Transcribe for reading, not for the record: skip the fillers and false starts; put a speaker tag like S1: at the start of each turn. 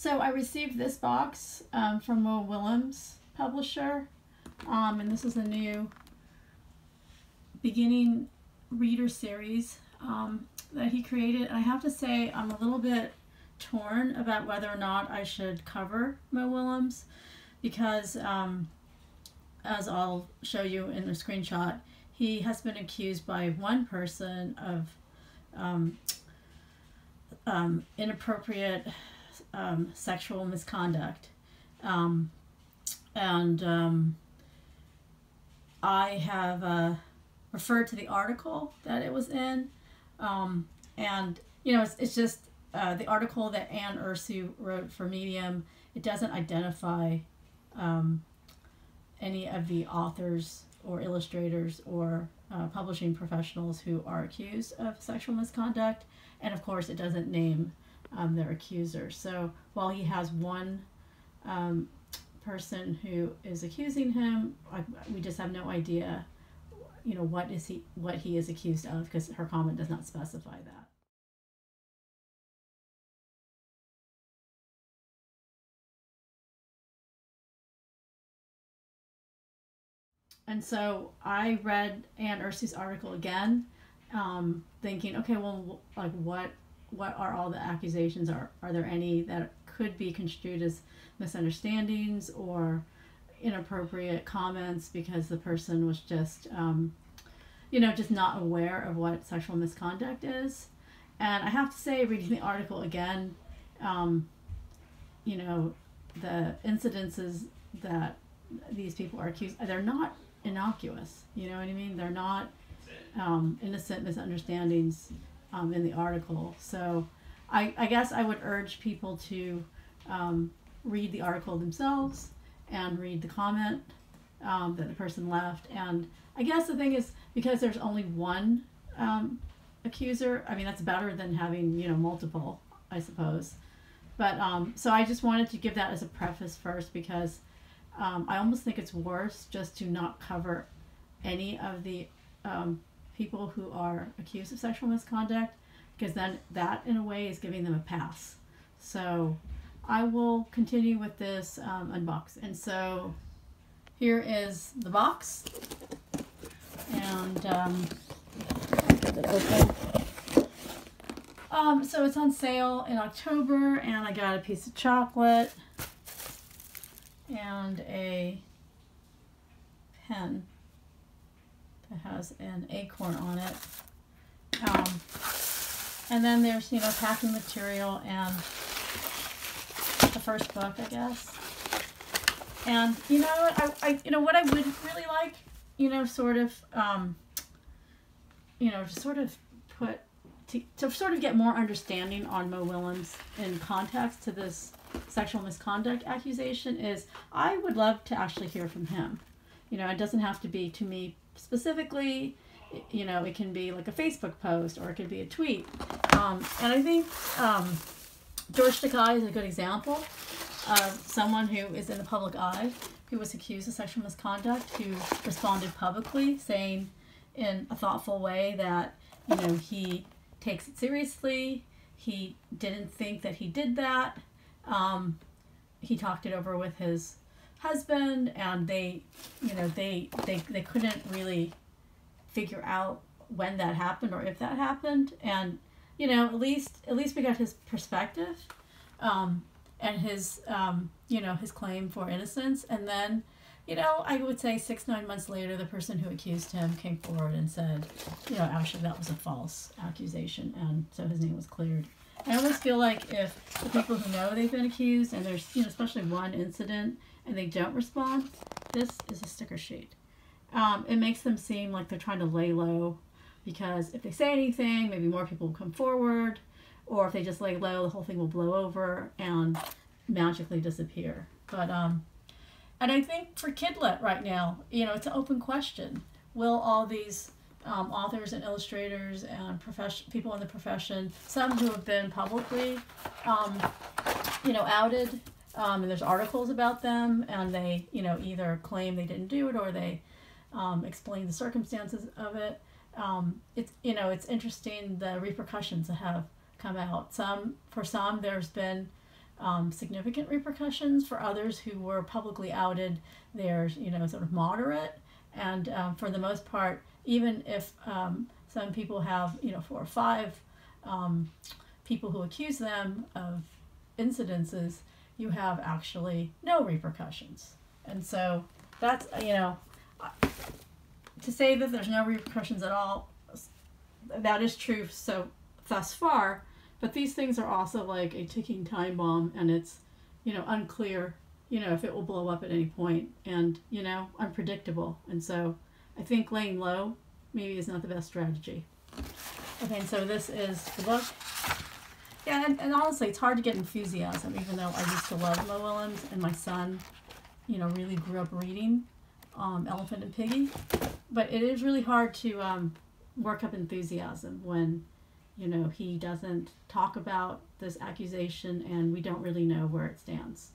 S1: So I received this box from Mo Willems, publisher, and this is a new beginning reader series that he created. And I have to say I'm a little bit torn about whether or not I should cover Mo Willems because, as I'll show you in the screenshot, he has been accused by one person of inappropriate sexual misconduct, and I have referred to the article that it was in, and you know it's just the article that Anne Ursu wrote for Medium. It doesn't identify any of the authors or illustrators or publishing professionals who are accused of sexual misconduct, and of course it doesn't name their accuser. So while he has one person who is accusing him, we just have no idea, you know, what he is accused of, because her comment does not specify that. And so I read Anne Ursu's article again, thinking, okay, well, like what are all the accusations? Are there any that could be construed as misunderstandings or inappropriate comments because the person was just, you know, just not aware of what sexual misconduct is? And I have to say, reading the article again, you know, the incidences that these people are accused, they're not innocuous. You know what I mean? They're not innocent misunderstandings in the article. So I guess I would urge people to read the article themselves and read the comment that the person left. And I guess the thing is, because there's only one accuser, I mean, that's better than having, you know, multiple, I suppose. But so I just wanted to give that as a preface first, because I almost think it's worse just to not cover any of the people who are accused of sexual misconduct, because then that in a way is giving them a pass. So I will continue with this unboxing. And so here is the box, and I'll get it open. So it's on sale in October, and I got a piece of chocolate and a pen that has an acorn on it. And then there's, you know, packing material and the first book, I guess. And you know, you know what I would really like, you know, sort of, you know, to sort of put to sort of get more understanding on Mo Willems in context to this sexual misconduct accusation is, I would love to actually hear from him. You know, it doesn't have to be to me specifically. You know, it can be like a Facebook post, or it could be a tweet. And I think George Takei is a good example of someone who is in the public eye, who was accused of sexual misconduct, who responded publicly, saying in a thoughtful way that, you know, he takes it seriously. He didn't think that he did that. He talked it over with his husband, and they, you know, they couldn't really figure out when that happened or if that happened. And, you know, at least we got his perspective, and his, you know, his claim for innocence. And then, you know, I would say 6-9 months later, the person who accused him came forward and said, you know, actually that was a false accusation, and so his name was cleared. I always feel like if the people who know they've been accused, and there's, you know, especially one incident, and they don't respond, this is a sticker sheet. It makes them seem like they're trying to lay low, because if they say anything, maybe more people will come forward, or if they just lay low, the whole thing will blow over and magically disappear. But and I think for Kidlit right now, you know, it's an open question. Will all these authors and illustrators and people in the profession, some who have been publicly, you know, outed, and there's articles about them, and they, you know, either claim they didn't do it, or they explain the circumstances of it. It's, you know, it's interesting the repercussions that have come out. For some, there's been significant repercussions. For others who were publicly outed, there's, sort of moderate. And for the most part, even if some people have, 4 or 5 people who accuse them of incidences, you have actually no repercussions. And so that's, to say that there's no repercussions at all, that is true so thus far, but these things are also like a ticking time bomb, and it's, unclear, if it will blow up at any point, and, unpredictable. And so I think laying low maybe is not the best strategy. Okay, and so this is the book. Yeah, and honestly, it's hard to get enthusiasm, even though I used to love Mo Willems, and my son, really grew up reading Elephant and Piggy. But it is really hard to work up enthusiasm when, he doesn't talk about this accusation and we don't really know where it stands.